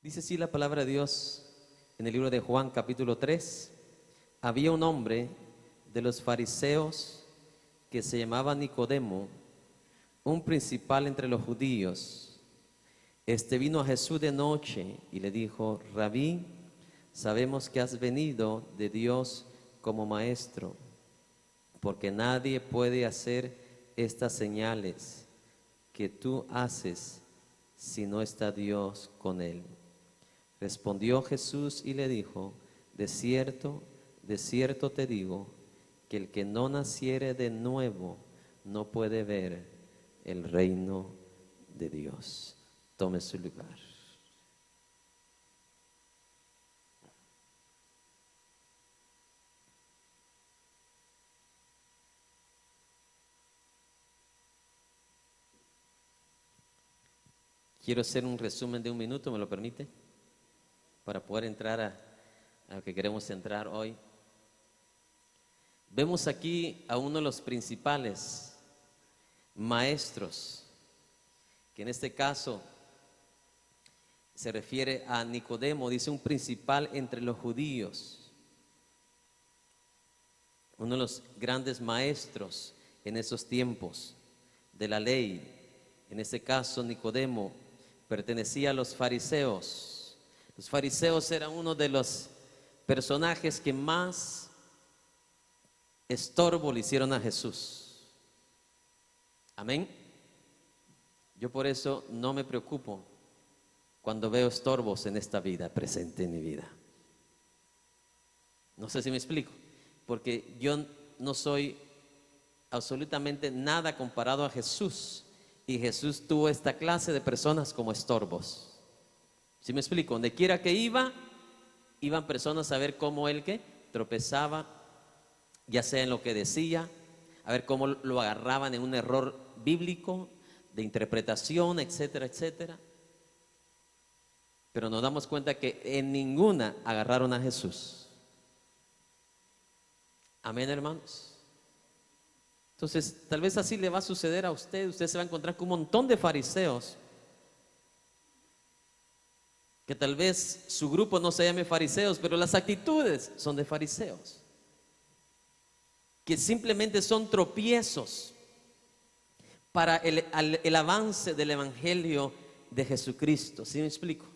Dice así la palabra de Dios en el libro de Juan capítulo 3. Había un hombre de los fariseos que se llamaba Nicodemo, un principal entre los judíos. Este vino a Jesús de noche y le dijo: Rabí, sabemos que has venido de Dios como maestro, porque nadie puede hacer estas señales que tú haces si no está Dios con él. Respondió Jesús y le dijo: de cierto te digo, que el que no naciere de nuevo no puede ver el reino de Dios. Tome su lugar. Quiero hacer un resumen de un minuto, ¿me lo permite? Para poder entrar a lo que queremos entrar hoy. Vemos aquí a uno de los principales maestros, que en este caso se refiere a Nicodemo, dice un principal entre los judíos, uno de los grandes maestros en esos tiempos de la ley. En este caso Nicodemo pertenecía a los fariseos. Los fariseos eran uno de los personajes que más estorbo le hicieron a Jesús. Amén. Yo por eso no me preocupo cuando veo estorbos en esta vida, presente en mi vida. No sé si me explico, porque yo no soy absolutamente nada comparado a Jesús, y Jesús tuvo esta clase de personas como estorbos. ¿Sí me explico? Donde quiera que iban personas a ver cómo él que tropezaba, ya sea en lo que decía, a ver cómo lo agarraban en un error bíblico de interpretación, etcétera, etcétera. Pero nos damos cuenta que en ninguna agarraron a Jesús. Amén, hermanos. Entonces, tal vez así le va a suceder a usted. Usted se va a encontrar con un montón de fariseos, que tal vez su grupo no se llame fariseos, pero las actitudes son de fariseos, que simplemente son tropiezos para el avance del evangelio de Jesucristo. ¿Sí me explico?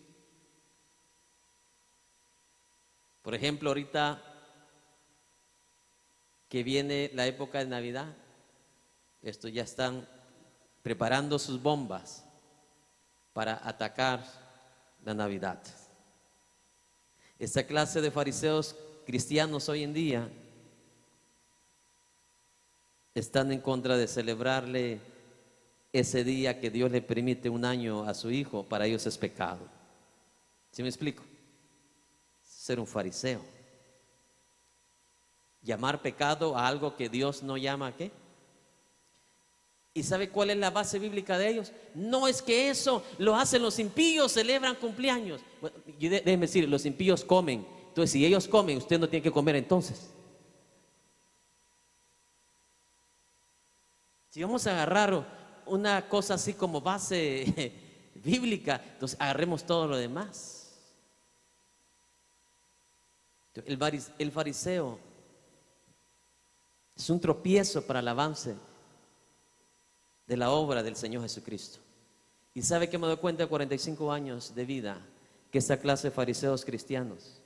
Por ejemplo, ahorita que viene la época de Navidad, estos ya están preparando sus bombas para atacar la Navidad. Esta clase de fariseos cristianos hoy en día están en contra de celebrarle ese día que Dios le permite un año a su hijo. Para ellos es pecado. ¿Sí me explico? Ser un fariseo, llamar pecado a algo que Dios no llama ¿a qué? ¿Y sabe cuál es la base bíblica de ellos? No es que eso lo hacen los impíos, celebran cumpleaños. Bueno, déjeme decir, los impíos comen. Entonces, si ellos comen, usted no tiene que comer entonces. Si vamos a agarrar una cosa así como base bíblica, entonces agarremos todo lo demás. El fariseo es un tropiezo para el avance de la obra del Señor Jesucristo. Y sabe que me doy cuenta de 45 años de vida, que esta clase de fariseos cristianos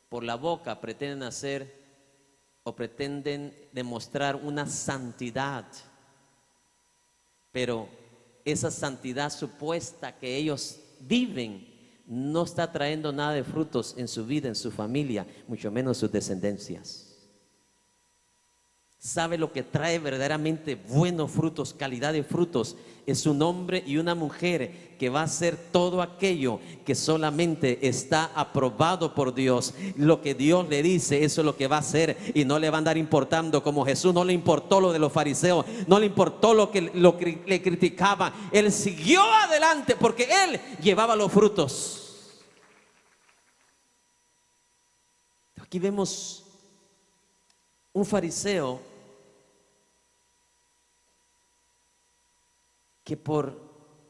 por la boca pretenden hacer o pretenden demostrar una santidad, pero esa santidad supuesta que ellos viven no está trayendo nada de frutos en su vida, en su familia, mucho menos sus descendencias. ¿Sabe lo que trae verdaderamente buenos frutos, calidad de frutos? Es un hombre y una mujer que va a hacer todo aquello que solamente está aprobado por Dios. Lo que Dios le dice, eso es lo que va a hacer, y no le va a andar importando. Como Jesús no le importó lo de los fariseos, no le importó lo que le criticaban. Él siguió adelante porque él llevaba los frutos. Aquí vemos un fariseo que por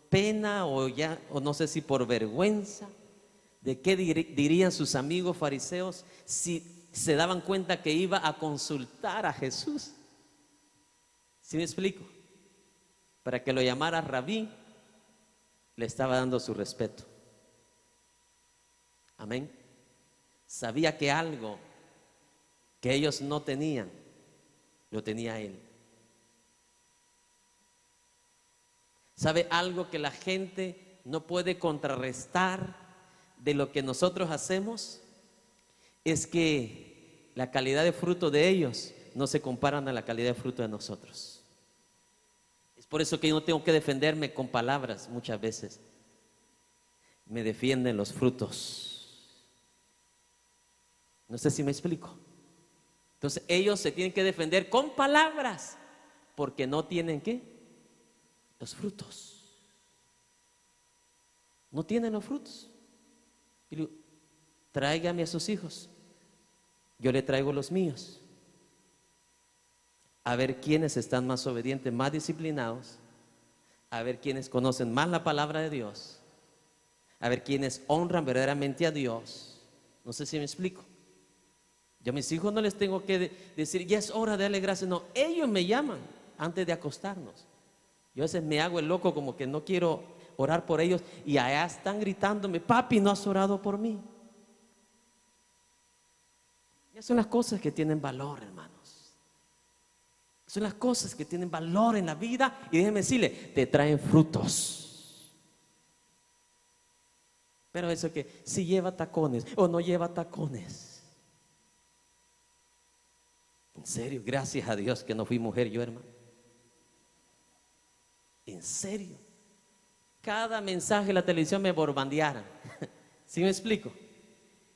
pena o no sé si por vergüenza ¿De qué dirían sus amigos fariseos si se daban cuenta que iba a consultar a Jesús? ¿Sí me explico? Para que lo llamara rabí, le estaba dando su respeto. Amén. Sabía que algo que ellos no tenían, lo tenía él. ¿Sabe algo que la gente no puede contrarrestar de lo que nosotros hacemos? Es que la calidad de fruto de ellos no se comparan a la calidad de fruto de nosotros. Es por eso que yo no tengo que defenderme con palabras muchas veces. Me defienden los frutos. No sé si me explico. Entonces ellos se tienen que defender con palabras porque no tienen ¿qué? Los frutos. No tienen los frutos. Y digo, tráigame a sus hijos. Yo le traigo los míos. A ver quiénes están más obedientes, más disciplinados. A ver quiénes conocen más la palabra de Dios. A ver quiénes honran verdaderamente a Dios. No sé si me explico. Yo a mis hijos no les tengo que decir, ya es hora de darle gracias. No, ellos me llaman antes de acostarnos. Yo a veces me hago el loco como que no quiero orar por ellos y allá están gritándome, papi, ¿no has orado por mí? Esas son las cosas que tienen valor, hermanos. Son las cosas que tienen valor en la vida y déjenme decirle, te traen frutos. Pero eso que si lleva tacones o no lleva tacones. En serio, gracias a Dios que no fui mujer yo, hermano. En serio. Cada mensaje de la televisión me bombardearan. ¿Sí me explico?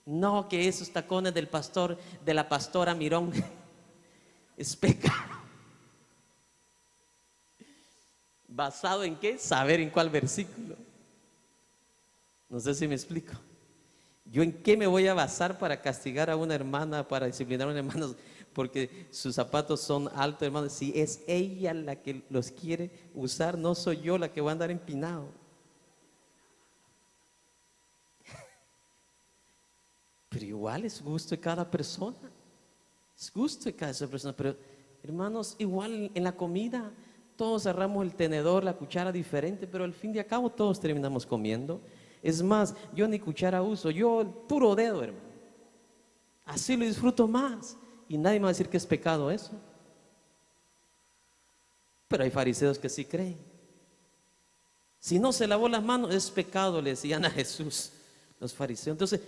No, que esos tacones del pastor, de la pastora Mirón, es pecado. ¿Basado en qué? Saber en cuál versículo. No sé si me explico. ¿Yo en qué me voy a basar para castigar a una hermana, para disciplinar a una hermana? Porque sus zapatos son altos, hermano. Si es ella la que los quiere usar, no soy yo la que va a andar empinado. Pero igual es gusto de cada persona. Es gusto de cada persona. Pero hermanos, igual en la comida, todos agarramos el tenedor, la cuchara diferente, pero al fin y al cabo todos terminamos comiendo. Es más, yo ni cuchara uso, yo el puro dedo, hermano. Así lo disfruto más. Y nadie me va a decir que es pecado eso. Pero hay fariseos que sí creen. Si no se lavó las manos, es pecado, le decían a Jesús los fariseos. Entonces,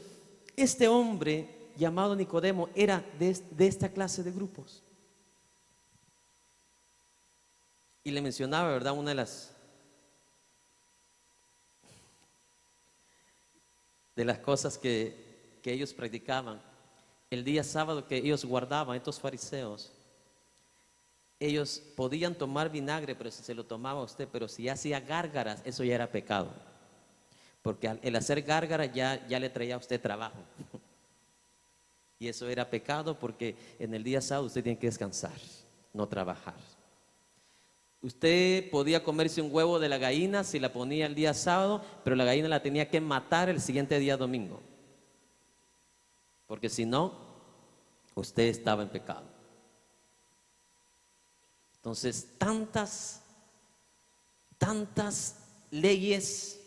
este hombre llamado Nicodemo era de esta clase de grupos. Y le mencionaba, ¿verdad? Una de las cosas que ellos practicaban. El día sábado que ellos guardaban, estos fariseos, ellos podían tomar vinagre, pero si se lo tomaba usted, pero si hacía gárgaras, eso ya era pecado. Porque el hacer gárgaras ya le traía a usted trabajo. Y eso era pecado porque en el día sábado usted tiene que descansar, no trabajar. Usted podía comerse un huevo de la gallina si la ponía el día sábado, pero la gallina la tenía que matar el siguiente día domingo. Porque si no, usted estaba en pecado. Entonces, tantas leyes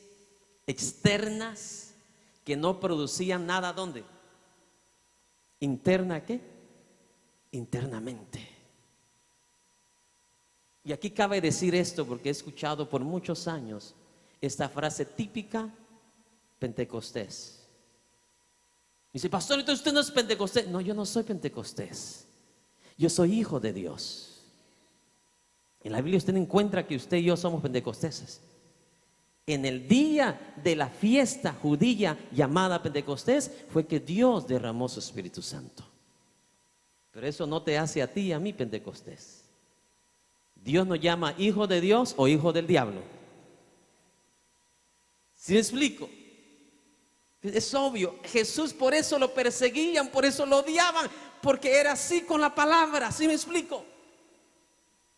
externas que no producían nada, ¿dónde? ¿Interna qué? Internamente. Y aquí cabe decir esto porque he escuchado por muchos años esta frase típica pentecostés. Dice, pastor, entonces usted no es pentecostés. No, yo no soy pentecostés. Yo soy hijo de Dios. En la Biblia usted encuentra que usted y yo somos pentecosteses. En el día de la fiesta judía llamada Pentecostés fue que Dios derramó su Espíritu Santo. Pero eso no te hace a ti y a mí Pentecostés. Dios nos llama hijo de Dios o hijo del diablo. ¿Sí me explico? Es obvio, Jesús por eso lo perseguían, por eso lo odiaban, porque era así con la palabra. ¿Sí me explico?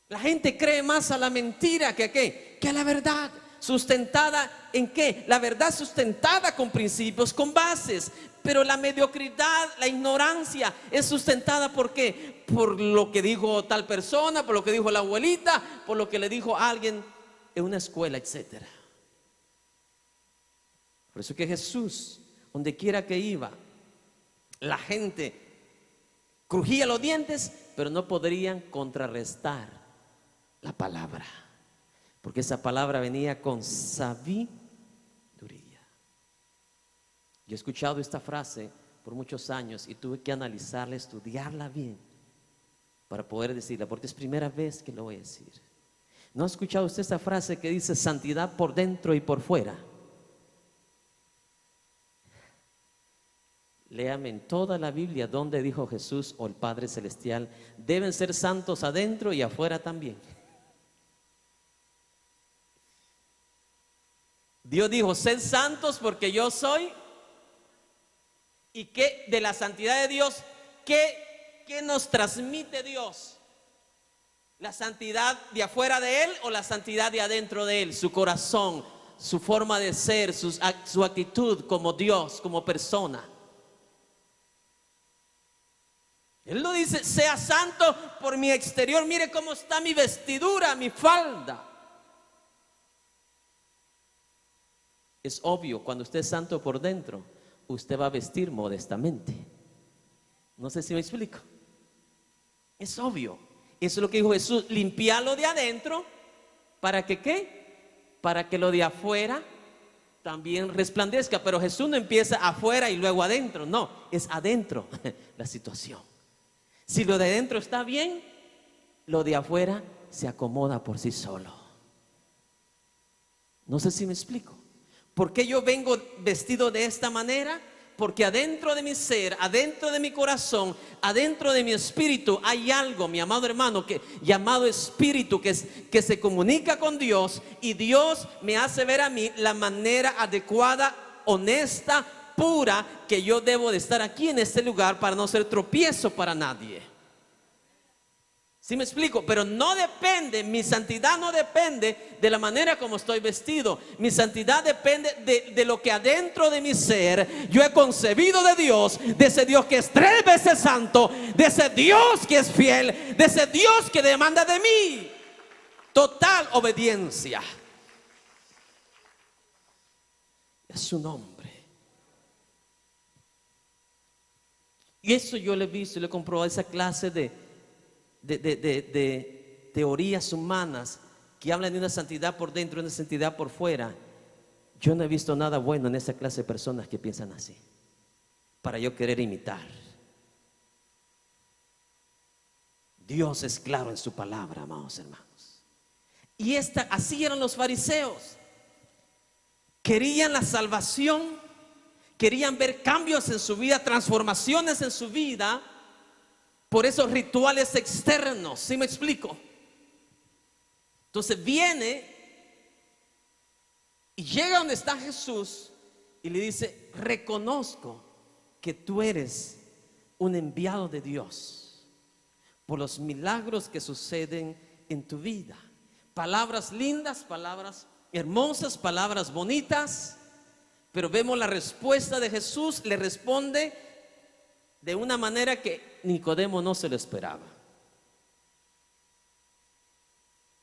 La gente cree más a la mentira que a la verdad. ¿Sustentada en qué? La verdad sustentada con principios, con bases. Pero la mediocridad, la ignorancia es sustentada ¿por qué? Por lo que dijo tal persona, por lo que dijo la abuelita, por lo que le dijo alguien en una escuela, etcétera. Por eso que Jesús, donde quiera que iba, la gente crujía los dientes, pero no podrían contrarrestar la palabra, porque esa palabra venía con sabiduría. Yo he escuchado esta frase por muchos años y tuve que analizarla, estudiarla bien para poder decirla, porque es primera vez que lo voy a decir. ¿No ha escuchado usted esta frase que dice santidad por dentro y por fuera? Léame en toda la Biblia donde dijo Jesús o el Padre Celestial deben ser santos adentro y afuera también. Dios dijo, sed santos porque yo soy. ¿Y qué de la santidad de Dios? ¿Qué nos transmite Dios? ¿La santidad de afuera de Él o la santidad de adentro de Él? Su corazón, su forma de ser, su actitud como Dios, como persona. Él no dice, sea santo por mi exterior, mire cómo está mi vestidura, mi falda. Es obvio, cuando usted es santo por dentro, usted va a vestir modestamente. No sé si me explico. Es obvio. Eso es lo que dijo Jesús, limpiarlo de adentro. ¿Para que qué? Para que lo de afuera también resplandezca. Pero Jesús no empieza afuera y luego adentro. No, es adentro la situación. Si lo de adentro está bien, lo de afuera se acomoda por sí solo. No sé si me explico. ¿Por qué yo vengo vestido de esta manera? Porque adentro de mi ser, adentro de mi corazón, adentro de mi espíritu hay algo, mi amado hermano, llamado espíritu, que se comunica con Dios, y Dios me hace ver a mí la manera adecuada, honesta, pura, que yo debo de estar aquí en este lugar para no ser tropiezo para nadie. ¿Sí me explico? Pero no depende, mi santidad no depende de la manera como estoy vestido. Mi santidad depende de lo que adentro de mi ser yo he concebido de Dios, de ese Dios que es 3 veces santo, de ese Dios que es fiel, de ese Dios que demanda de mí total obediencia. Es su nombre. Y eso yo le he visto y le he comprobado, esa clase de teorías humanas que hablan de una santidad por dentro y una santidad por fuera. Yo no he visto nada bueno en esa clase de personas que piensan así, para yo querer imitar. Dios es claro en su palabra, amados hermanos. Y así eran los fariseos. Querían la salvación, querían ver cambios en su vida, transformaciones en su vida, por esos rituales externos. ¿Sí me explico? Entonces viene y llega donde está Jesús y le dice, reconozco que tú eres un enviado de Dios por los milagros que suceden en tu vida. Palabras lindas, palabras hermosas, palabras bonitas. Pero vemos la respuesta de Jesús. Le responde de una manera que Nicodemo no se lo esperaba.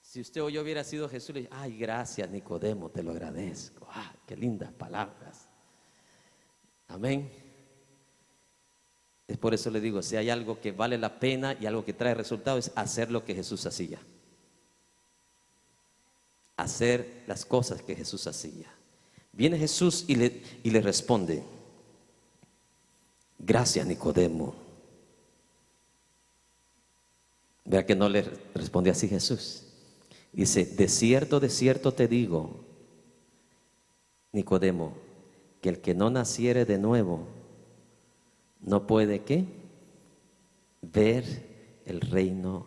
Si usted o yo hubiera sido Jesús, le dice, ay, gracias Nicodemo, te lo agradezco. Ah, qué lindas palabras. Amén. Es por eso le digo, si hay algo que vale la pena y algo que trae resultados, es hacer lo que Jesús hacía. Hacer las cosas que Jesús hacía. Viene Jesús y le responde, gracias Nicodemo. Vea que no le responde así Jesús. Dice, de cierto te digo, Nicodemo, que el que no naciere de nuevo no puede ¿qué? Ver el reino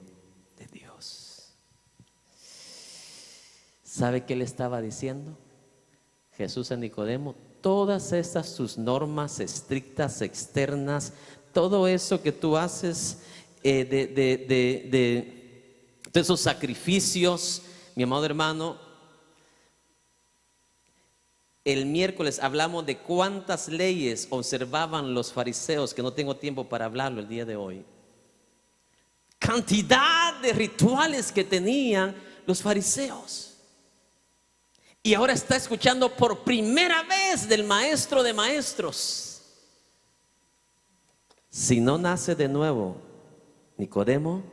de Dios. ¿Sabe qué le estaba diciendo Jesús a Nicodemo? Todas estas sus normas estrictas, externas, todo eso que tú haces de esos sacrificios, mi amado hermano, El miércoles hablamos de cuántas leyes observaban los fariseos, que no tengo tiempo para hablarlo el día de hoy. Cantidad de rituales que tenían los fariseos. Y ahora está escuchando por primera vez del maestro de maestros. Si no nace de nuevo, Nicodemo,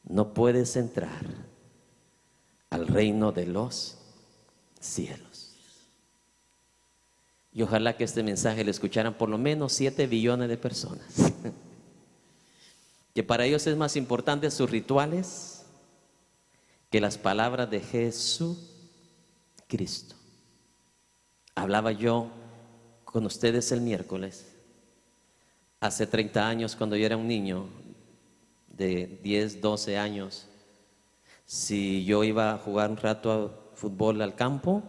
no puedes entrar al reino de los cielos. Y ojalá que este mensaje lo escucharan por lo menos 7 billones de personas. Que para ellos es más importante sus rituales que las palabras de Jesucristo. Hablaba yo con ustedes el miércoles, hace 30 años, cuando yo era un niño de 10, 12 años. Si yo iba a jugar un rato a fútbol al campo,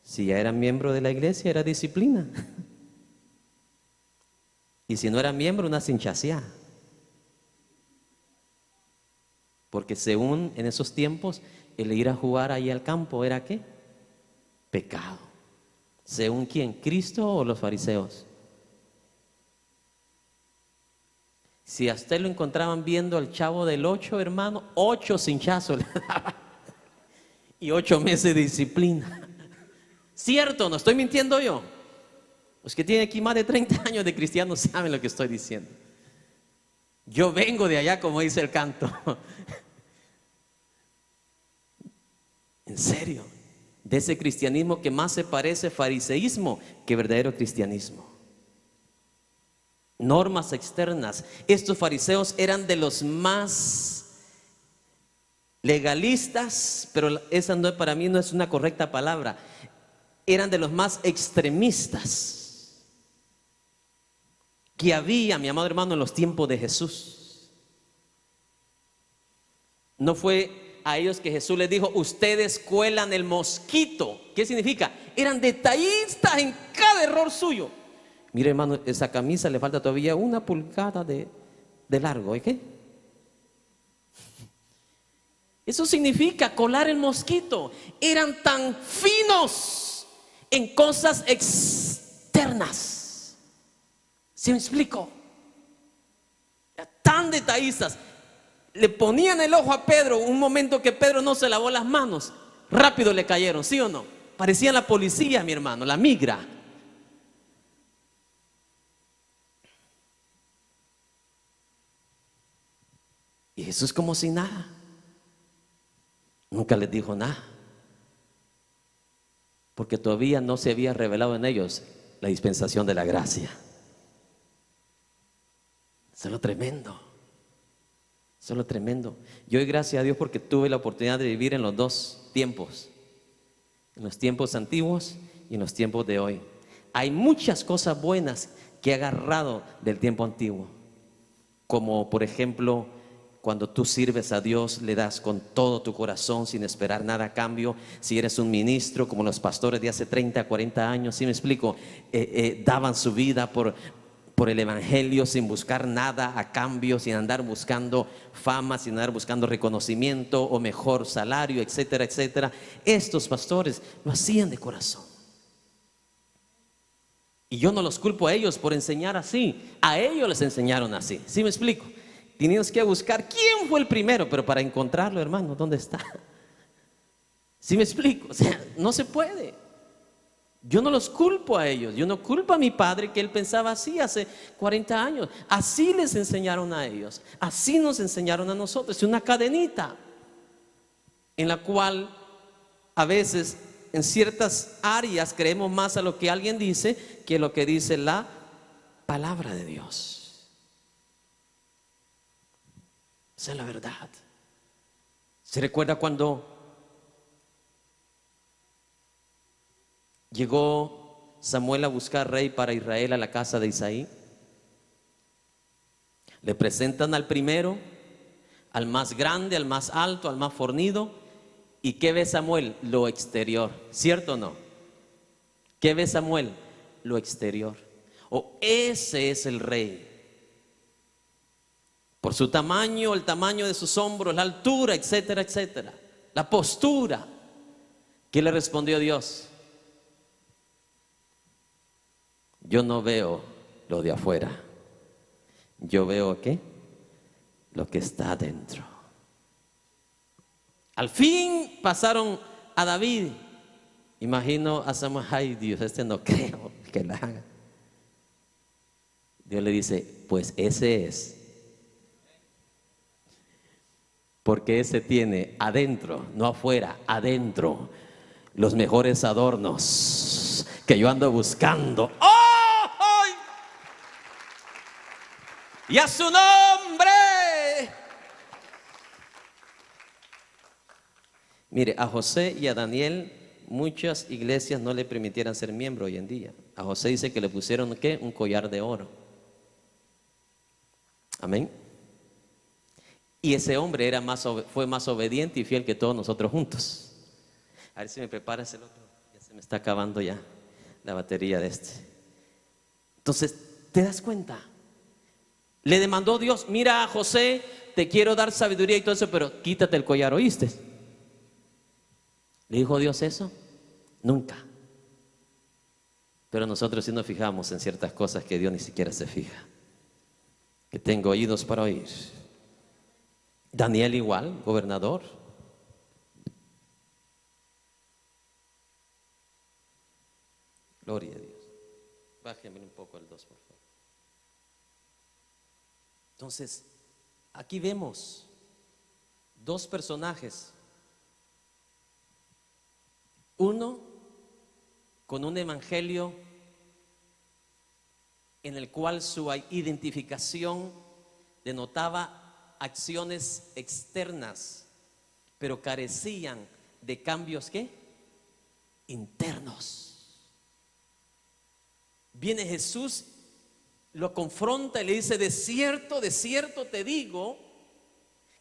si ya era miembro de la iglesia, era disciplina. Y si no era miembro, una cinchaciá. Porque según en esos tiempos, el ir a jugar ahí al campo era ¿qué? Pecado. ¿Según quién? ¿Cristo o los fariseos? Si a usted lo encontraban viendo al Chavo del 8, hermano, 8 cinchazos le daba. Y 8 meses de disciplina. ¿Cierto? ¿No estoy mintiendo yo? Los que tienen aquí más de 30 años de cristianos saben lo que estoy diciendo. Yo vengo de allá, como dice el canto. En serio, de ese cristianismo que más se parece fariseísmo que verdadero cristianismo. Normas externas. Estos fariseos eran de los más legalistas, pero esa no, para mí no es una correcta palabra. Eran de los más extremistas que había, mi amado hermano, en los tiempos de Jesús. No fue a ellos que Jesús les dijo: ustedes cuelan el mosquito. ¿Qué significa? Eran detallistas en cada error suyo. Mire, hermano, esa camisa le falta todavía 1 pulgada de largo. ¿Y qué? Eso significa colar el mosquito. Eran tan finos en cosas externas. ¿Sí me explico? Tan detallistas. Le ponían el ojo a Pedro un momento que Pedro no se lavó las manos. Rápido le cayeron, ¿sí o no? Parecían la policía, mi hermano, la migra. Y Jesús como si nada. Nunca les dijo nada. Porque todavía no se había revelado en ellos la dispensación de la gracia. Eso es lo tremendo. Eso es lo tremendo. Yo doy gracias a Dios porque tuve la oportunidad de vivir en los dos tiempos. En los tiempos antiguos y en los tiempos de hoy. Hay muchas cosas buenas que he agarrado del tiempo antiguo. Como por ejemplo, cuando tú sirves a Dios, le das con todo tu corazón sin esperar nada a cambio. Si eres un ministro, como los pastores de hace 30, 40 años, ¿sí me explico? Daban su vida por el evangelio sin buscar nada a cambio, sin andar buscando fama, sin andar buscando reconocimiento o mejor salario, etcétera, etcétera. Estos pastores lo hacían de corazón. Y yo no los culpo a ellos por enseñar así. A ellos les enseñaron así. ¿Sí me explico? Teníamos que buscar quién fue el primero, pero para encontrarlo, hermano, ¿dónde está? ¿Sí me explico? O sea, no se puede. Yo no los culpo a ellos. Yo no culpo a mi padre que él pensaba así hace 40 años. Así les enseñaron a ellos. Así nos enseñaron a nosotros. Es una cadenita en la cual a veces en ciertas áreas creemos más a lo que alguien dice que lo que dice la palabra de Dios. Esa es la verdad. ¿Se recuerda cuando llegó Samuel a buscar rey para Israel a la casa de Isaí? Le presentan al primero, al más grande, al más alto, al más fornido. ¿Y qué ve Samuel? Lo exterior, ¿cierto o no? ¿Qué ve Samuel? Lo exterior. Ese es el rey. Por su tamaño, el tamaño de sus hombros, la altura, etcétera, etcétera. La postura. ¿Qué le respondió Dios? yo no veo lo de afuera, yo veo ¿qué? Lo que está adentro. Al fin pasaron a David. Imagino a Samuel, ay Dios, no creo que la haga. Dios le dice, pues ese es. Porque ese tiene adentro, no afuera, adentro, los mejores adornos que yo ando buscando. ¡Oh! ¡Ay! Y a su nombre. Mire, a José y a Daniel muchas iglesias no le permitieran ser miembro hoy en día. A José dice que le pusieron ¿qué? Un collar de oro. Amén. Y ese hombre fue más obediente y fiel que todos nosotros juntos. A ver si me preparas el otro. Ya se me está acabando ya la batería de este. Entonces, ¿te das cuenta? Le demandó Dios, mira José, te quiero dar sabiduría y todo eso, pero quítate el collar, ¿oíste? ¿Le dijo Dios eso? Nunca. Pero nosotros sí nos fijamos en ciertas cosas que Dios ni siquiera se fija. Que tengo oídos para oír. Daniel igual, gobernador. Gloria a Dios. Bájeme un poco el 2, por favor. Entonces, aquí vemos dos personajes. Uno con un evangelio en el cual su identificación denotaba acciones externas, pero carecían de cambios ¿qué? Internos. Viene Jesús, lo confronta y le dice, de cierto te digo,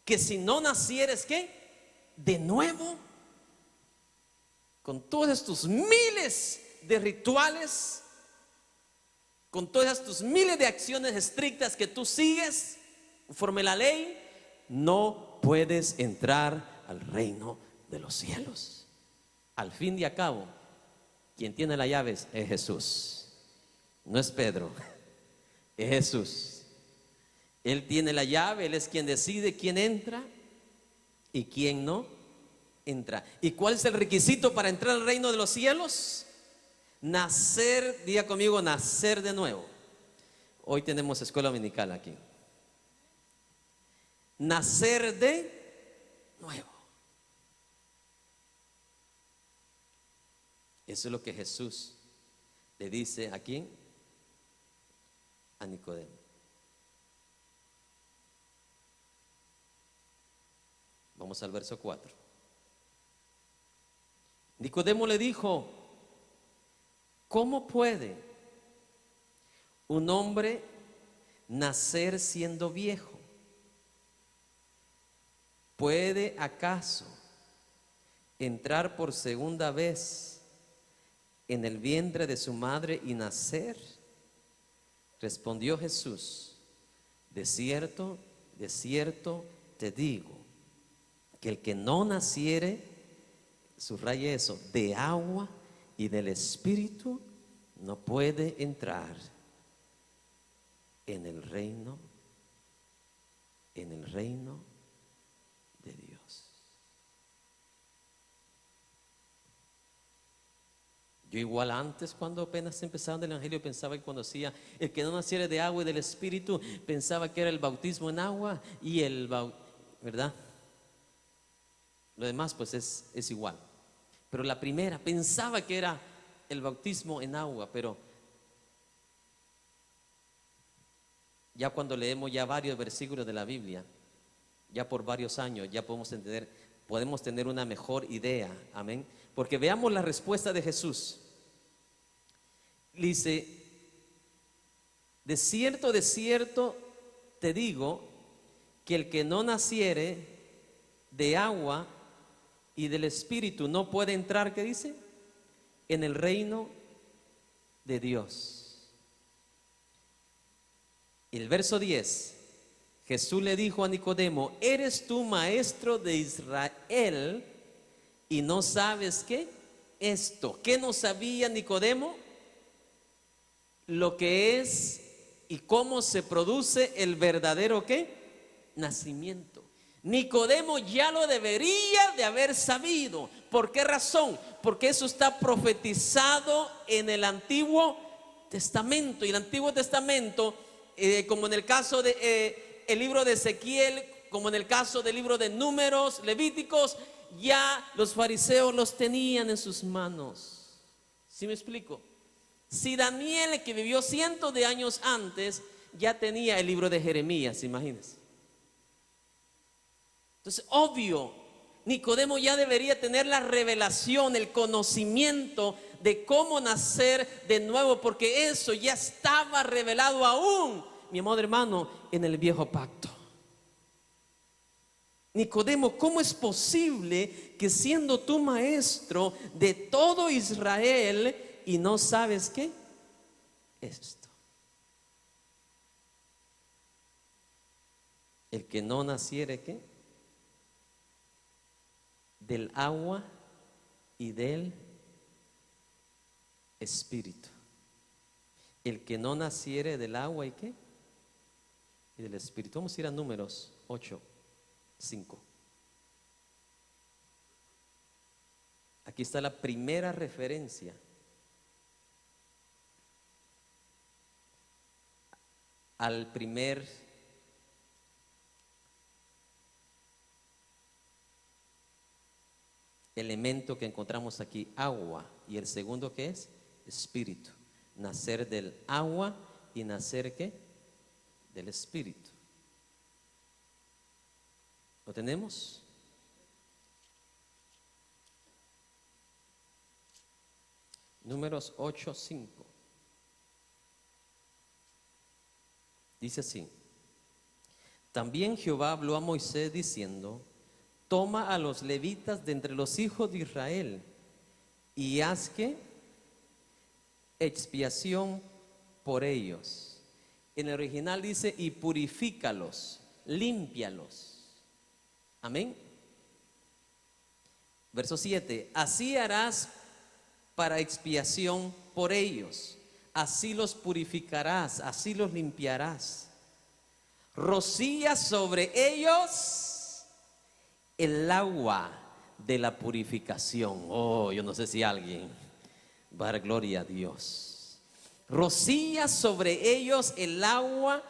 que si no nacieres ¿qué? De nuevo, con todos estos miles de rituales, con todas estos miles de acciones estrictas que tú sigues, conforme la ley, no puedes entrar al reino de los cielos. Al fin y al cabo, quien tiene las llaves es Jesús. No es Pedro, es Jesús. Él tiene la llave, Él es quien decide quién entra y quién no entra. ¿Y cuál es el requisito para entrar al reino de los cielos? Nacer, diga conmigo, nacer de nuevo. Hoy tenemos escuela dominical aquí. Nacer de nuevo. Eso es lo que Jesús le dice a quién, a Nicodemo. Vamos al verso 4. Nicodemo le dijo, ¿cómo puede un hombre nacer siendo viejo? ¿Puede acaso entrar por segunda vez en el vientre de su madre y nacer? Respondió Jesús, de cierto te digo, que el que no naciere, subraye eso, de agua y del Espíritu, no puede entrar en el reino de Dios. Yo igual antes, cuando apenas empezaba el evangelio, pensaba que cuando decía el que no naciere de agua y del Espíritu, pensaba que era el bautismo en agua y ¿verdad? Lo demás pues es igual. Pero la primera pensaba que era el bautismo en agua, pero ya cuando leemos ya varios versículos de la Biblia, ya por varios años, ya podemos tener una mejor idea, amén. Porque veamos la respuesta de Jesús. Dice, de cierto te digo, que el que no naciere de agua y del Espíritu no puede entrar, ¿qué dice? En el reino de Dios. El verso 10, Jesús le dijo a Nicodemo, ¿eres tú maestro de Israel y no sabes qué? Esto, ¿qué no sabía Nicodemo? lo que es y cómo se produce el verdadero ¿qué? Nacimiento. Nicodemo ya lo debería de haber sabido. ¿Por qué razón? Porque eso está profetizado en el Antiguo Testamento. Y el Antiguo Testamento, como en el caso de el libro de Ezequiel, como en el caso del libro de Números, Levíticos, ya los fariseos los tenían en sus manos. ¿Sí me explico? Si Daniel, que vivió cientos de años antes, ya tenía el libro de Jeremías, imagínense. Entonces, obvio, Nicodemo ya debería tener la revelación, el conocimiento de cómo nacer de nuevo, porque eso ya estaba revelado aún, mi amado hermano, en el viejo pacto. Nicodemo, ¿cómo es posible que siendo tú maestro de todo Israel y no sabes qué? Esto. El que no naciere, ¿qué? Del agua y del espíritu. El que no naciere del agua y qué? Y del espíritu. Vamos a ir a Números 8:5. Aquí está la primera referencia al primer elemento que encontramos aquí, agua, y el segundo que es espíritu. Nacer del agua y nacer ¿qué? Del espíritu. ¿Lo tenemos? Números 8:5. Dice así: también Jehová habló a Moisés diciendo: toma a los levitas de entre los hijos de Israel y haz que expiación por ellos. En el original dice: y purifícalos, límpialos. Amén. Verso 7: así harás para expiación por ellos, así los purificarás, así los limpiarás. Rocía sobre ellos el agua de la purificación. Oh, yo no sé si alguien va a dar gloria a Dios. Rocía sobre ellos el agua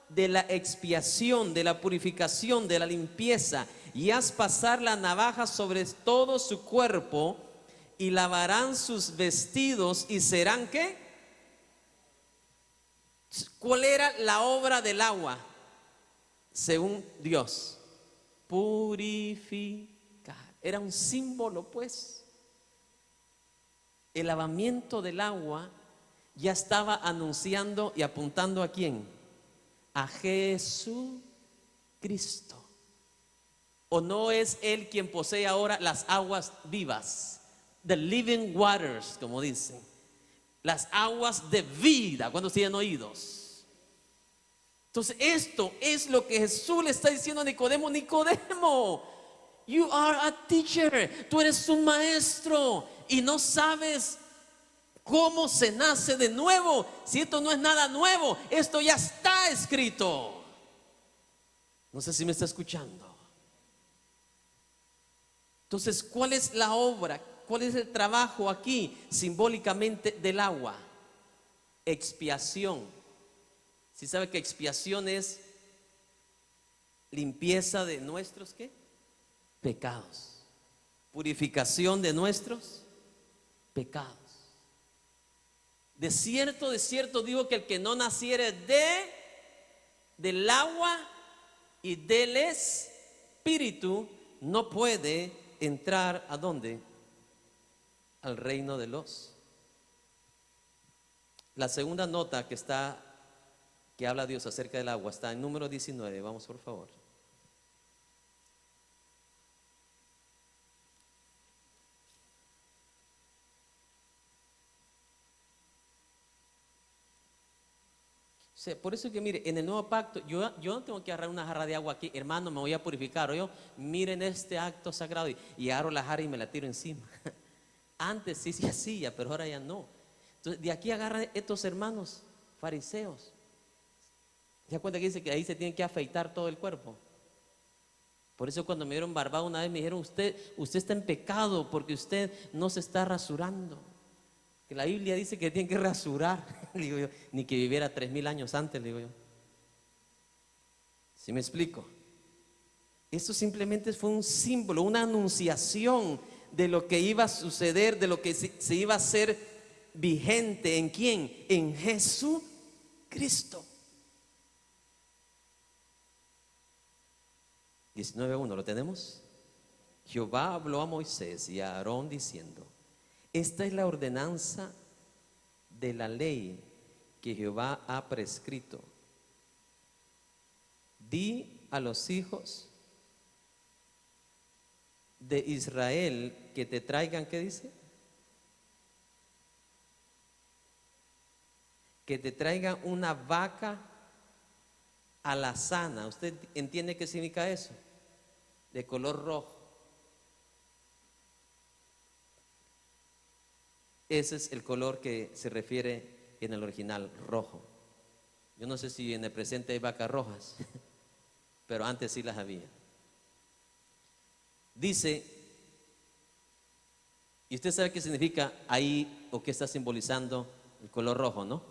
de la expiación, de la purificación, de la limpieza, y haz pasar la navaja sobre todo su cuerpo, y lavarán sus vestidos y serán ¿qué? ¿Cuál era la obra del agua? Según Dios, purificar. Era un símbolo, pues. El lavamiento del agua ya estaba anunciando y apuntando ¿a quién? A Jesucristo. ¿O no es Él quien posee ahora las aguas vivas? The living waters, como dicen. Las aguas de vida. ¿Cuántos tienen oídos? Entonces esto es lo que Jesús le está diciendo a Nicodemo. Nicodemo, you are a teacher. Tú eres un maestro y no sabes cómo se nace de nuevo. Si esto no es nada nuevo, esto ya está escrito. No sé si me está escuchando. Entonces, ¿cuál es la obra? ¿Cuál es el trabajo aquí simbólicamente del agua? Expiación. ¿Sí sabe que expiación es limpieza de nuestros ¿qué? Pecados. Purificación de nuestros pecados. De cierto digo que el que no naciere del agua y del espíritu no puede entrar ¿a dónde? Al reino de los. La segunda nota que habla Dios acerca del agua está en número 19. Vamos, por favor. Por eso que mire, en el nuevo pacto, yo no tengo que agarrar una jarra de agua aquí, hermano, me voy a purificar. O yo, miren este acto sagrado y agarro la jarra y me la tiro encima. Antes sí se hacía, pero ahora ya no. Entonces, de aquí agarran estos hermanos fariseos. ¿Se da cuenta que dice que ahí se tiene que afeitar todo el cuerpo? Por eso cuando me dieron barbado una vez me dijeron, usted está en pecado porque usted no se está rasurando. Que la Biblia dice que tiene que rasurar. Le digo yo, ni que viviera 3000 años antes, le digo yo. ¿Sí me explico? Eso simplemente fue un símbolo, una anunciación de lo que iba a suceder, de lo que se iba a hacer vigente. ¿En quién? En Jesucristo. 19:1, ¿lo tenemos? Jehová habló a Moisés y a Aarón diciendo: esta es la ordenanza de la ley que Jehová ha prescrito. Di a los hijos de Israel que te traigan, ¿qué dice? Que te traigan una vaca alazana. ¿Usted entiende qué significa eso? De color rojo. Ese es el color que se refiere en el original, rojo. Yo no sé si en el presente hay vacas rojas, pero antes sí las había. Dice, y usted sabe qué significa ahí o qué está simbolizando el color rojo, ¿no?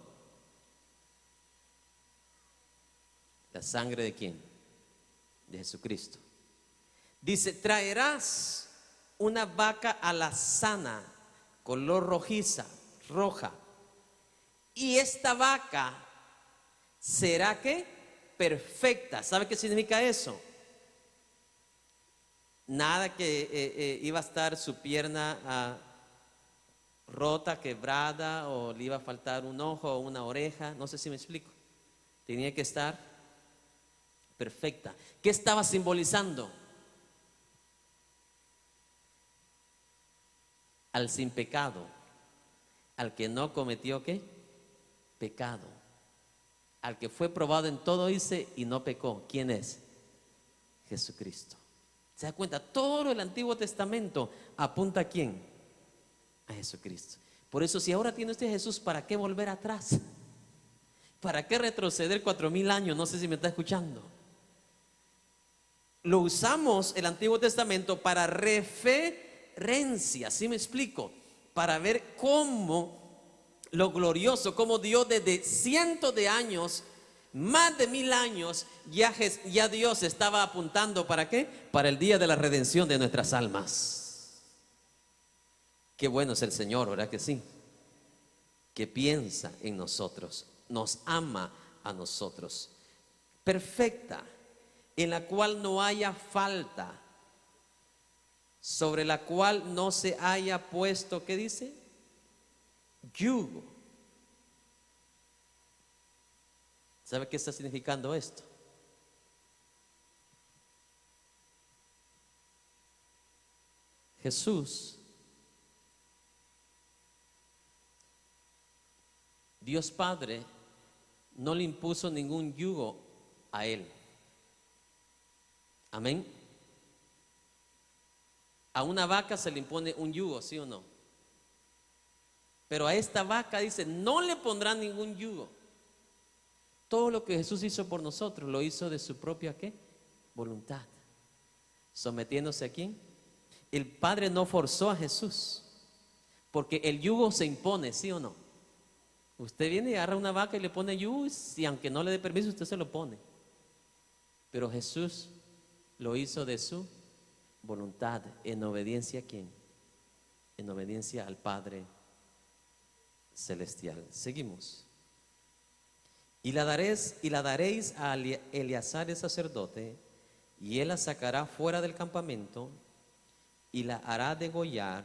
La sangre de quién? De Jesucristo. Dice, traerás una vaca alazana, color rojiza, roja. Y esta vaca será ¿qué? Perfecta. ¿Sabe qué significa eso? Nada que iba a estar su pierna rota, quebrada, o le iba a faltar un ojo o una oreja. No sé si me explico. Tenía que estar perfecta. ¿Qué estaba simbolizando? Al sin pecado, al que no cometió ¿qué? Pecado, al que fue probado en todo hice y no pecó. ¿Quién es? Jesucristo. ¿Se da cuenta? Todo el Antiguo Testamento apunta ¿a quién? A Jesucristo. Por eso, si ahora tiene usted a Jesús, ¿para qué volver atrás? ¿Para qué retroceder 4000 años? No sé si me está escuchando. Lo usamos el Antiguo Testamento para referencia, ¿sí me explico? Para ver cómo lo glorioso, cómo Dios desde cientos de años, más de 1000 años, ya Dios estaba apuntando ¿para qué? Para el día de la redención de nuestras almas. Qué bueno es el Señor, ¿verdad que sí? Que piensa en nosotros, nos ama a nosotros. Perfecta, en la cual no haya falta, sobre la cual no se haya puesto, ¿qué dice? Yugo. ¿Sabe qué está significando esto? Jesús, Dios Padre, no le impuso ningún yugo a él. Amén. A una vaca se le impone un yugo, ¿sí o no? Pero a esta vaca dice, no le pondrán ningún yugo. Todo lo que Jesús hizo por nosotros lo hizo de su propia ¿qué? Voluntad. Sometiéndose a quién? El Padre no forzó a Jesús, porque el yugo se impone, ¿sí o no? Usted viene y agarra una vaca y le pone yugo, y aunque no le dé permiso, usted se lo pone. Pero Jesús lo hizo de su voluntad, en obediencia a quién? En obediencia al Padre celestial. Seguimos. Y la daréis a Eleazar el sacerdote, y él la sacará fuera del campamento y la hará degollar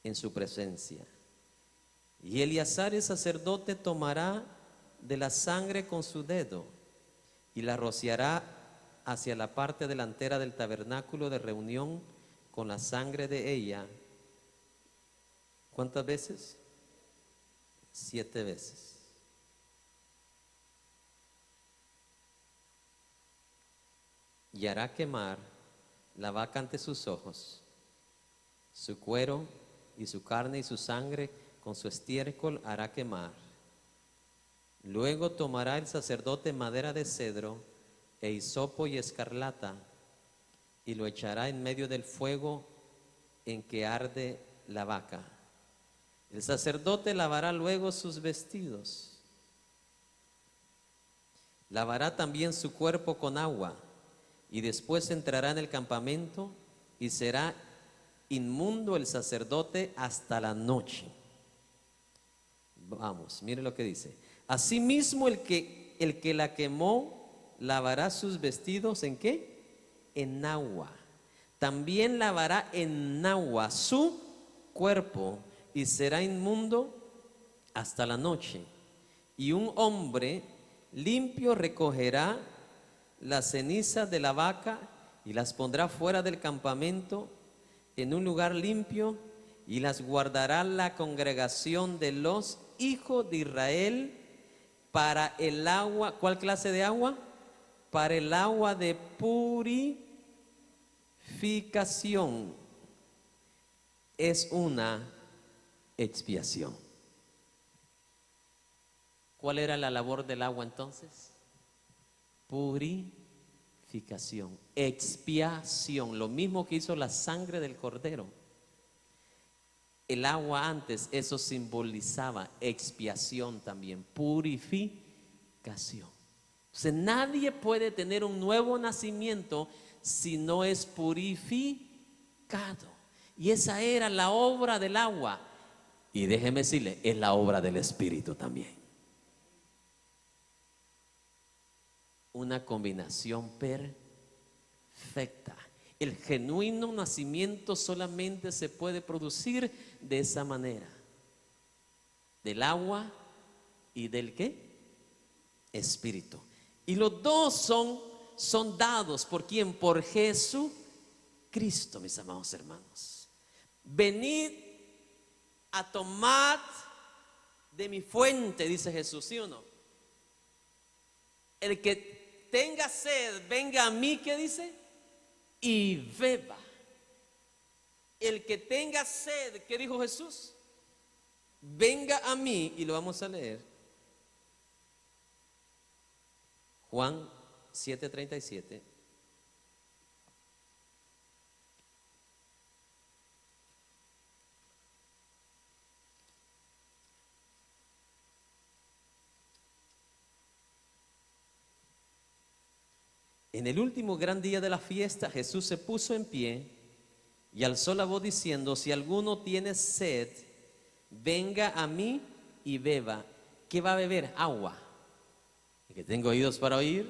en su presencia. Y Eleazar el sacerdote tomará de la sangre con su dedo y la rociará hacia la parte delantera del tabernáculo de reunión con la sangre de ella. ¿Cuántas veces? 7 veces. Y hará quemar la vaca ante sus ojos, su cuero y su carne y su sangre con su estiércol hará quemar. Luego tomará el sacerdote madera de cedro e hisopo y escarlata y lo echará en medio del fuego en que arde la vaca. El sacerdote lavará luego sus vestidos. Lavará también su cuerpo con agua y después entrará en el campamento y será inmundo el sacerdote hasta la noche. Vamos, mire lo que dice. Asimismo el que la quemó lavará sus vestidos ¿en qué? En agua. También lavará en agua su cuerpo y será inmundo hasta la noche. Y un hombre limpio recogerá las cenizas de la vaca y las pondrá fuera del campamento en un lugar limpio y las guardará la congregación de los hijos de Israel para el agua. ¿Cuál clase de agua? Para el agua de purificación. Es una expiación. ¿Cuál era la labor del agua entonces? Purificación, expiación, lo mismo que hizo la sangre del cordero. El agua antes, eso simbolizaba expiación también, purificación. O sea, nadie puede tener un nuevo nacimiento si no es purificado. Y esa era la obra del agua. Y déjeme decirle, es la obra del Espíritu también. Una combinación perfecta. El genuino nacimiento solamente se puede producir de esa manera. Del agua y del ¿qué? Espíritu. Y los dos son dados ¿por quién? Por Jesucristo, mis amados hermanos. Venid a tomar de mi fuente, dice Jesús, ¿sí o no? El que tenga sed, venga a mí, ¿qué dice? Y beba. El que tenga sed, ¿qué dijo Jesús? Venga a mí, y lo vamos a leer. Juan 7:37. En el último gran día de la fiesta, Jesús se puso en pie y alzó la voz diciendo: si alguno tiene sed, venga a mí y beba. ¿Qué va a beber? Agua. El que tenga oídos para oír.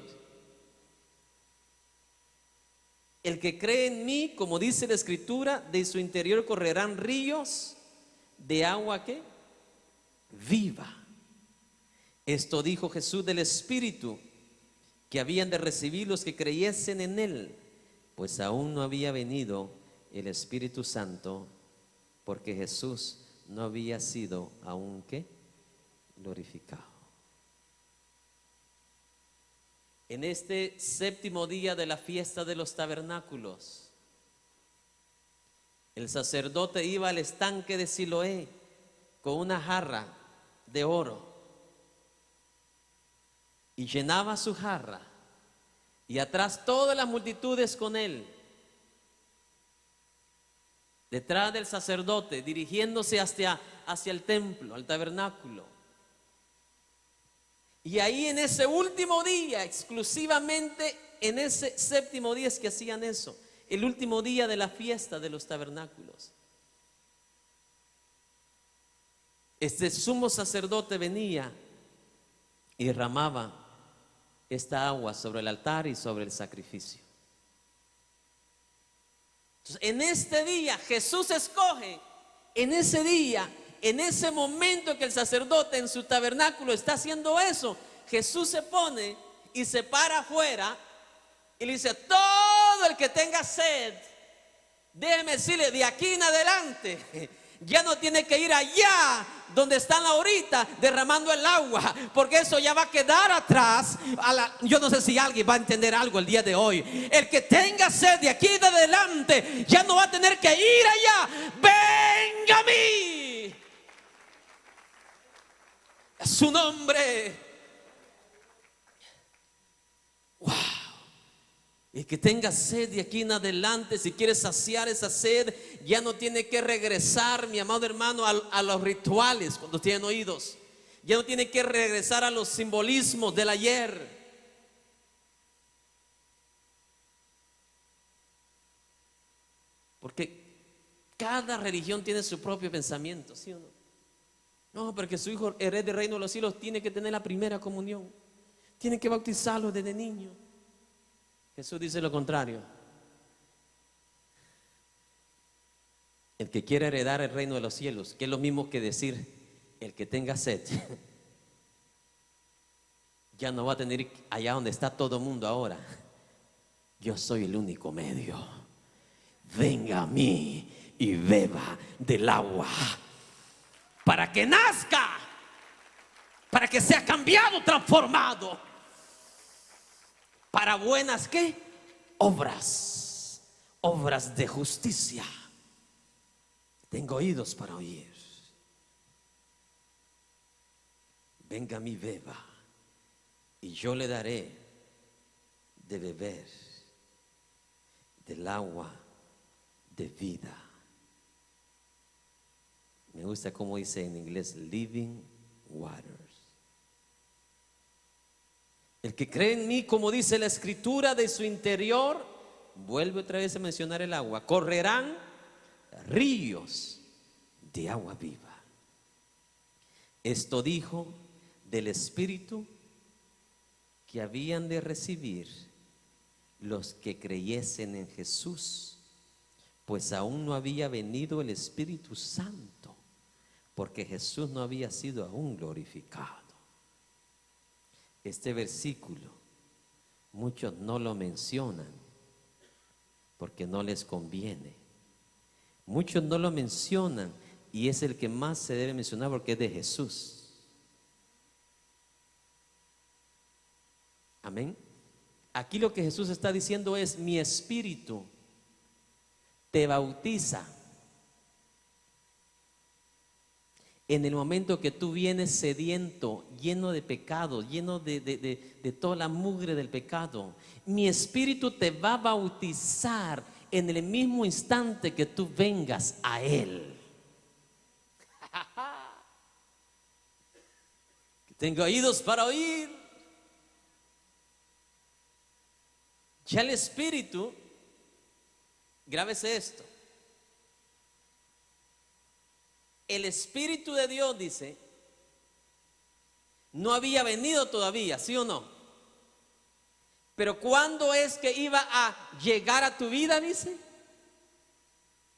El que cree en mí, como dice la Escritura, de su interior correrán ríos de agua ¿qué? Viva. Esto dijo Jesús del Espíritu que habían de recibir los que creyesen en él, pues aún no había venido el Espíritu Santo, porque Jesús no había sido aún ¿qué? Glorificado. En este séptimo día de la fiesta de los tabernáculos, el sacerdote iba al estanque de Siloé con una jarra de oro y llenaba su jarra, y atrás todas las multitudes con él, detrás del sacerdote, dirigiéndose hacia el templo, al tabernáculo. Y ahí en ese último día, exclusivamente en ese séptimo día es que hacían eso, el último día de la fiesta de los tabernáculos. Este sumo sacerdote venía y derramaba esta agua sobre el altar y sobre el sacrificio. Entonces, en este día Jesús escoge, en ese día, en ese momento que el sacerdote en su tabernáculo está haciendo eso, Jesús se pone y se para afuera y le dice: todo el que tenga sed, déjeme decirle, de aquí en adelante ya no tiene que ir allá donde están ahorita derramando el agua, porque eso ya va a quedar atrás. Yo no sé si alguien va a entender algo el día de hoy. El que tenga sed de aquí de adelante ya no va a tener que ir allá. Venga a mí. A su nombre, Y que tenga sed de aquí en adelante, si quieres saciar esa sed, ya no tiene que regresar, mi amado hermano, a los rituales cuando tienen oídos. Ya no tiene que regresar a los simbolismos del ayer. Porque cada religión tiene su propio pensamiento, ¿sí o no? No, porque su hijo herede el reino de los cielos tiene que tener la primera comunión. Tiene que bautizarlo desde niño. Jesús dice lo contrario. El que quiere heredar el reino de los cielos, que es lo mismo que decir, el que tenga sed, ya no va a tener allá donde está todo el mundo ahora. Yo soy el único medio. Venga a mí y beba del agua para que nazca, para que sea cambiado, transformado para buenas ¿qué? Obras de justicia. Tengo oídos para oír. Venga a mí, beba, y yo le daré de beber del agua de vida. Me gusta cómo dice en inglés, living waters. El que cree en mí, como dice la escritura, de su interior, vuelve otra vez a mencionar el agua, correrán ríos de agua viva. Esto dijo del Espíritu que habían de recibir los que creyesen en Jesús, pues aún no había venido el Espíritu Santo, porque Jesús no había sido aún glorificado. Este versículo muchos no lo mencionan porque no les conviene. Muchos no lo mencionan y es el que más se debe mencionar porque es de Jesús. Amén. Aquí lo que Jesús está diciendo es: mi espíritu te bautiza en el momento que tú vienes sediento, lleno de pecado, lleno de toda la mugre del pecado. Mi espíritu te va a bautizar en el mismo instante que tú vengas a Él. Tengo oídos para oír. Ya el Espíritu, grábese esto. El Espíritu de Dios, dice, no había venido todavía, ¿sí o no? Pero ¿cuándo es que iba a llegar a tu vida? Dice,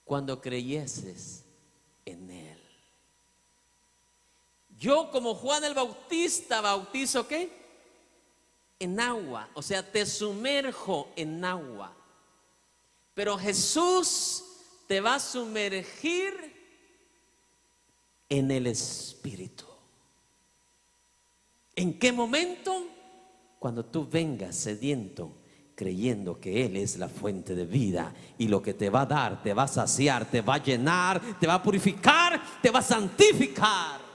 cuando creyeses en Él. Yo, como Juan el Bautista, bautizo ¿qué? En agua, o sea, te sumerjo en agua. Pero Jesús te va a sumergir en el Espíritu. ¿En qué momento? Cuando tú vengas sediento, creyendo que Él es la fuente de vida, y lo que te va a dar, te va a saciar, te va a llenar, te va a purificar, te va a santificar.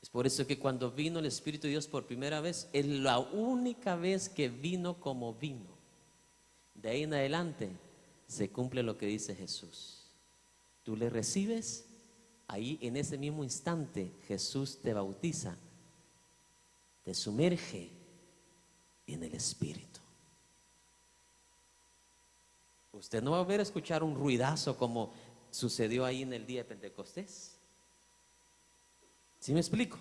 Es por eso que cuando vino el Espíritu de Dios por primera vez, es la única vez que vino como vino. De ahí en adelante se cumple lo que dice Jesús. Tú le recibes, ahí en ese mismo instante Jesús te bautiza, te sumerge en el Espíritu. Usted no va a ver a escuchar un ruidazo como sucedió ahí en el día de Pentecostés. ¿Sí me explico?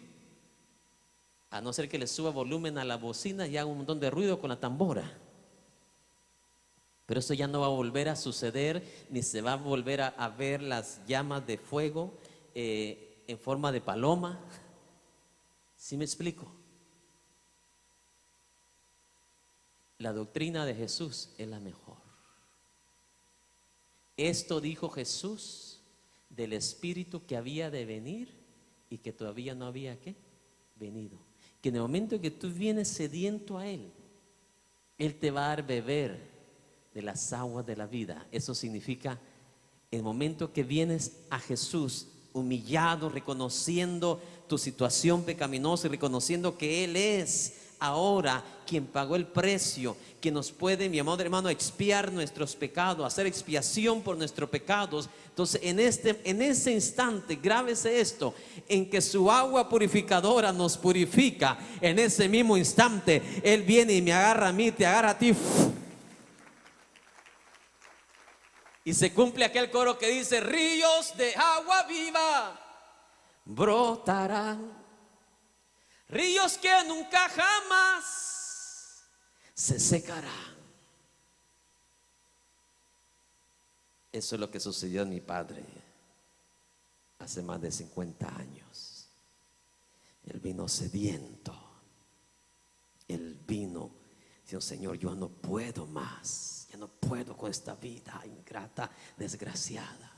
A no ser que le suba volumen a la bocina y haga un montón de ruido con la tambora. Pero eso ya no va a volver a suceder, ni se va a volver a ver las llamas de fuego en forma de paloma. ¿Sí me explico? La doctrina de Jesús es la mejor. Esto dijo Jesús del Espíritu que había de venir y que todavía no había ¿qué? Venido. Que en el momento que tú vienes sediento a Él, Él te va a dar beber de las aguas de la vida. Eso significa, el momento que vienes a Jesús, humillado, reconociendo tu situación pecaminosa y reconociendo que Él es ahora quien pagó el precio, que nos puede, mi amado hermano, expiar nuestros pecados, hacer expiación por nuestros pecados. Entonces en ese instante, grábese esto, en que su agua purificadora nos purifica, en ese mismo instante Él viene y me agarra a mí, te agarra a ti, y se cumple aquel coro que dice: ríos de agua viva brotarán, ríos que nunca jamás se secarán. Eso es lo que sucedió en mi padre hace más de 50 años. Él vino sediento. Él vino diciendo: Señor, yo no puedo más, ya no puedo con esta vida ingrata, desgraciada.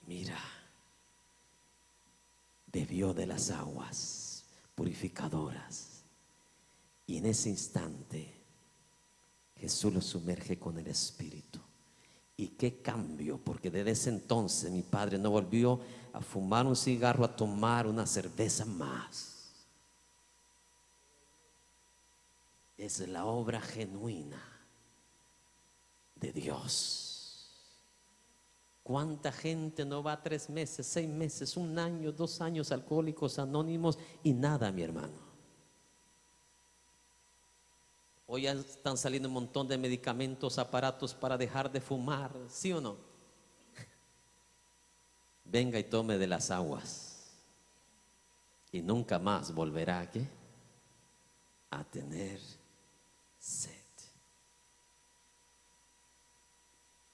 Mira, bebió de las aguas purificadoras, y en ese instante Jesús lo sumerge con el Espíritu. Y qué cambio, porque desde ese entonces mi padre no volvió a fumar un cigarro, a tomar una cerveza más. Es la obra genuina de Dios. ¿Cuánta gente no va 3 meses, 6 meses, 1 año, 2 años Alcohólicos Anónimos y nada, mi hermano? Hoy ya están saliendo un montón de medicamentos, aparatos para dejar de fumar, ¿sí o no? Venga y tome de las aguas y nunca más volverá ¿a qué? A tener sed.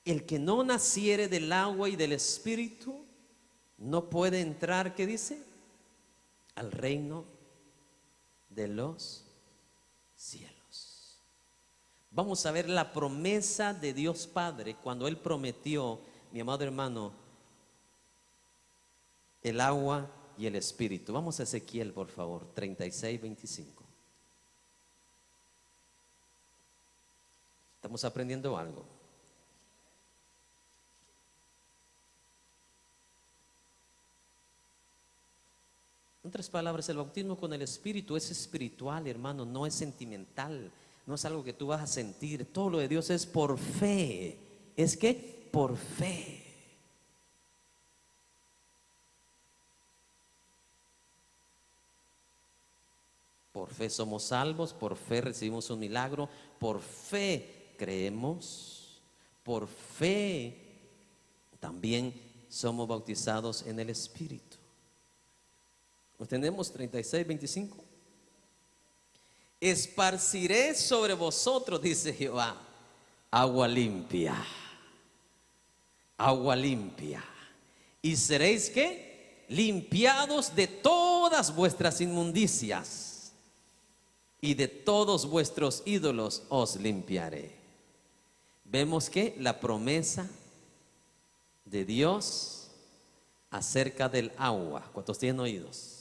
El que no naciere del agua y del Espíritu no puede entrar, ¿qué dice? Al reino de los cielos. Vamos a ver la promesa de Dios Padre cuando Él prometió, mi amado hermano, el agua y el Espíritu. Vamos a Ezequiel, por favor, 36:25. Estamos aprendiendo algo. En otras palabras, el bautismo con el Espíritu es espiritual, hermano, no es sentimental, no es algo que tú vas a sentir. Todo lo de Dios es por fe. ¿Es que? Por fe. Por fe somos salvos, por fe recibimos un milagro, por fe creemos, por fe también somos bautizados en el Espíritu. Tenemos 36:25. Esparciré sobre vosotros, dice Jehová, agua limpia, agua limpia. Y seréis ¿qué? Limpiados de todas vuestras inmundicias, y de todos vuestros ídolos os limpiaré. Vemos que la promesa de Dios acerca del agua. ¿Cuántos tienen oídos?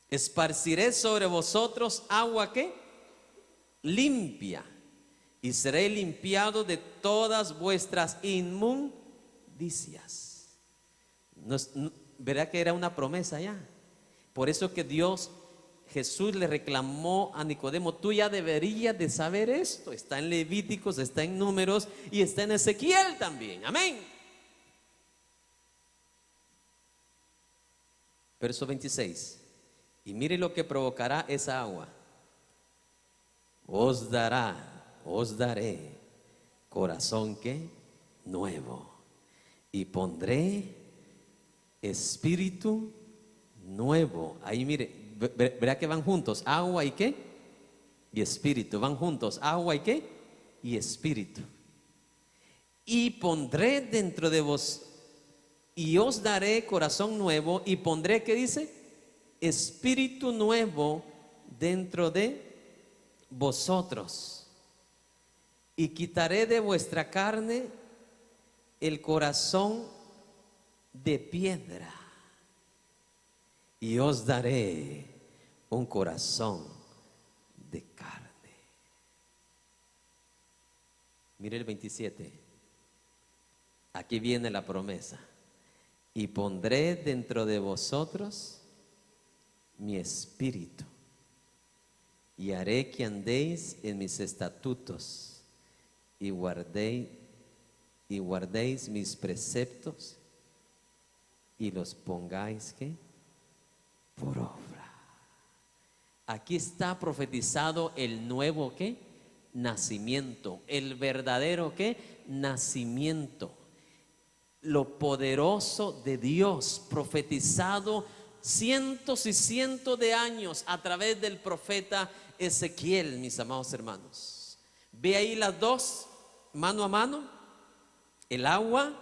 Esparciré sobre vosotros agua ¿qué? Limpia, y seré limpiado de todas vuestras inmundicias. ¿Verdad que era una promesa ya? Por eso que Jesús le reclamó a Nicodemo: tú ya deberías de saber esto. Está en Levíticos, está en Números y está en Ezequiel también. Amén. Verso 26. Y mire lo que provocará esa agua. Os daré corazón ¿qué? Nuevo, y pondré espíritu nuevo. Ahí mire, verá que van juntos, agua y qué? Y espíritu. Van juntos, agua y qué? Y espíritu. Y pondré dentro de vos, y os daré corazón nuevo, y pondré, ¿qué dice? Espíritu nuevo dentro de vosotros, y quitaré de vuestra carne el corazón de piedra, y os daré un corazón de carne. Mire el 27. Aquí viene la promesa. Y pondré dentro de vosotros mi espíritu. Y haré que andéis en mis estatutos y guardéis mis preceptos y los pongáis ¿qué? Por obra. Aquí está profetizado el nuevo ¿qué? Nacimiento, el verdadero ¿qué? Nacimiento, lo poderoso de Dios, profetizado cientos y cientos de años a través del profeta Ezequiel, mis amados hermanos. Ve ahí las dos, mano a mano, el agua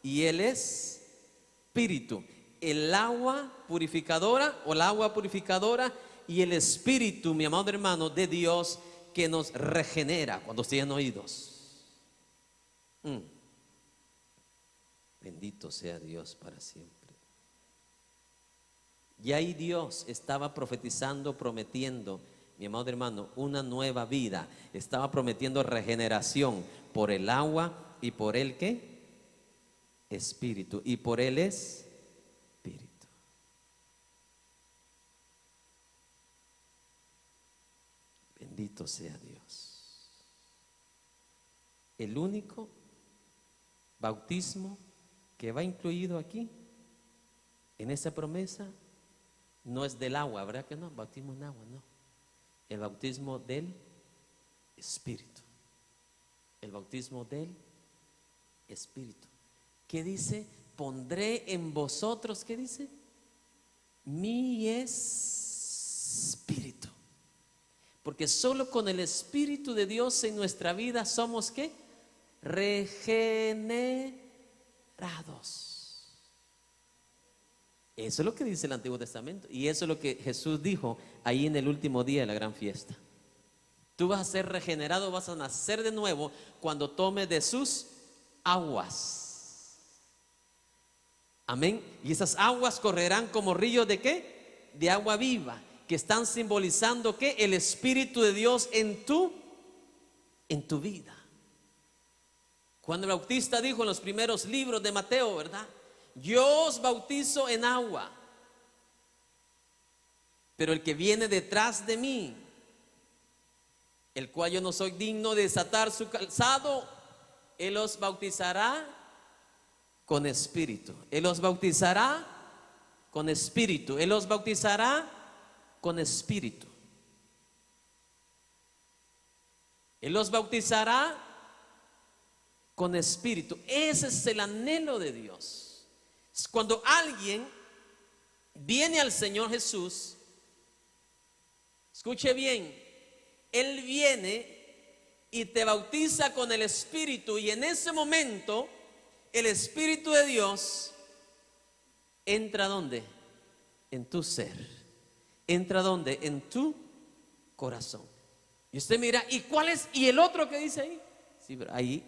y el espíritu. El agua purificadora o el agua purificadora y el espíritu, mi amado hermano, de Dios que nos regenera cuando tienen oídos. Bendito sea Dios para siempre. Y ahí Dios estaba profetizando, prometiendo, mi amado hermano, una nueva vida. Estaba prometiendo regeneración por el agua y por el ¿qué? Espíritu. Y por el espíritu. Bendito sea Dios. El único bautismo que va incluido aquí en esa promesa no es del agua, ¿verdad que no? Bautismo en agua, no. El bautismo del Espíritu. El bautismo del Espíritu. ¿Qué dice? Pondré en vosotros, ¿qué dice? Mi espíritu. Porque solo con el Espíritu de Dios en nuestra vida somos ¿qué? Regenerados. Eso es lo que dice el Antiguo Testamento. Y eso es lo que Jesús dijo ahí en el último día de la gran fiesta. Tú vas a ser regenerado, vas a nacer de nuevo cuando tomes de sus aguas. Amén. Y esas aguas correrán como ríos de ¿qué? De agua viva, que están simbolizando ¿qué? El Espíritu de Dios en tu vida. Cuando el Bautista dijo en los primeros libros de Mateo, ¿verdad? Yo os bautizo en agua, pero el que viene detrás de mí, el cual yo no soy digno de desatar su calzado, Él os bautizará con espíritu. Él os bautizará con espíritu. Él os bautizará con espíritu. Él os bautizará con espíritu. Ese es el anhelo de Dios. Cuando alguien viene al Señor Jesús, escuche bien, Él viene y te bautiza con el Espíritu, y en ese momento el Espíritu de Dios entra ¿dónde? En tu ser. Entra ¿dónde? En tu corazón. Y usted mira, ¿y cuál es? ¿Y el otro que dice ahí? Sí, pero ahí.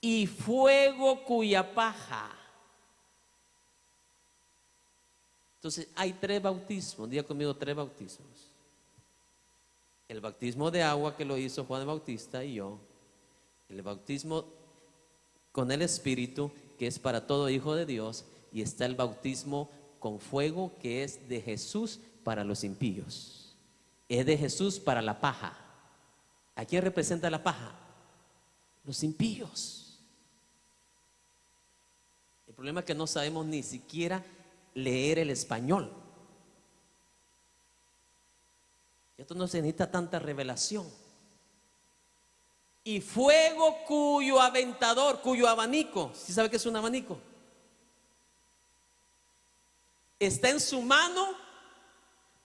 Y fuego cuya paja. Entonces hay tres bautismos. Diga conmigo, tres bautismos. El bautismo de agua que lo hizo Juan el Bautista y yo. El bautismo con el Espíritu, que es para todo hijo de Dios. Y está el bautismo con fuego, que es de Jesús para los impíos. Es de Jesús para la paja. ¿A quién representa la paja? Los impíos. El problema es que no sabemos ni siquiera leer el español. Esto no se necesita tanta revelación. Y fuego cuyo aventador, cuyo abanico, ¿sí sabe qué es un abanico? Está en su mano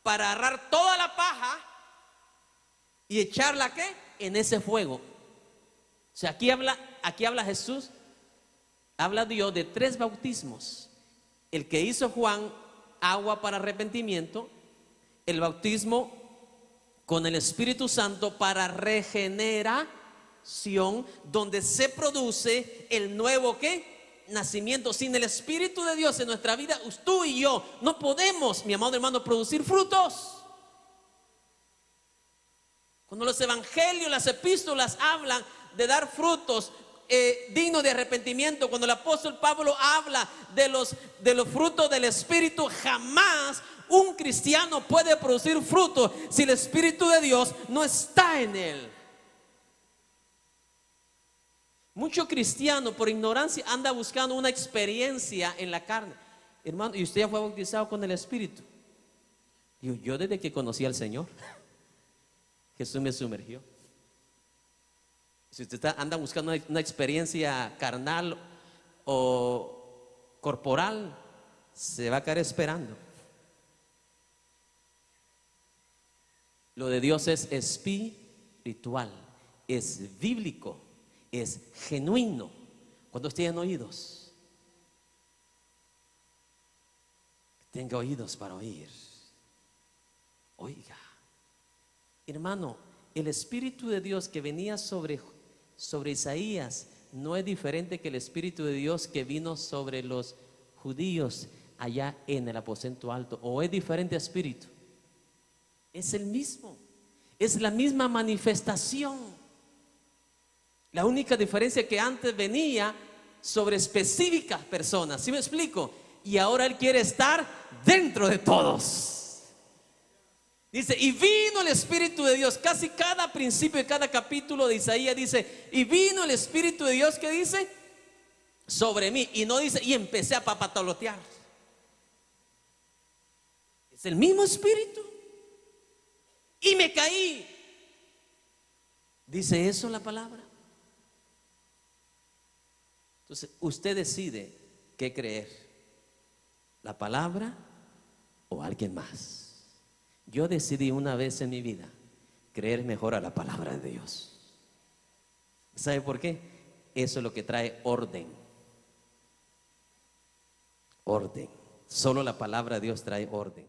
para agarrar toda la paja y echarla ¿qué? En ese fuego. O sea, aquí habla Jesús, habla Dios de tres bautismos. El que hizo Juan, agua para arrepentimiento. El bautismo con el Espíritu Santo para regeneración, donde se produce el nuevo ¿qué? Nacimiento. Sin el Espíritu de Dios en nuestra vida, tú y yo no podemos, mi amado hermano, producir frutos. Cuando los evangelios, las epístolas hablan de dar frutos, dignos de arrepentimiento. Cuando el apóstol Pablo habla de los frutos del Espíritu, jamás un cristiano puede producir fruto si el Espíritu de Dios no está en él. Mucho cristiano por ignorancia anda buscando una experiencia en la carne. Hermano, ¿y usted ya fue bautizado con el Espíritu? Yo desde que conocí al Señor, Jesús me sumergió. Si usted anda buscando una experiencia carnal o corporal, se va a quedar esperando. Lo de Dios es espiritual, es bíblico, es genuino. ¿Cuántos tienen oídos? Tenga oídos para oír. Oiga, hermano, el Espíritu de Dios que venía sobre Isaías no es diferente que el Espíritu de Dios que vino sobre los judíos allá en el aposento alto. ¿O es diferente espíritu? Es el mismo, es la misma manifestación. La única diferencia es que antes venía sobre específicas personas, ¿sí me explico? Y ahora Él quiere estar dentro de todos. Dice, y vino el Espíritu de Dios. Casi cada principio de cada capítulo de Isaías dice, y vino el Espíritu de Dios, ¿qué dice? Sobre mí. Y no dice, y empecé a papatolotear. Es el mismo Espíritu. Y me caí. ¿Dice eso la palabra? Entonces, usted decide qué creer, la palabra o alguien más. Yo decidí una vez en mi vida creer mejor a la palabra de Dios. ¿Sabe por qué? Eso es lo que trae orden. Orden. Solo la palabra de Dios trae orden.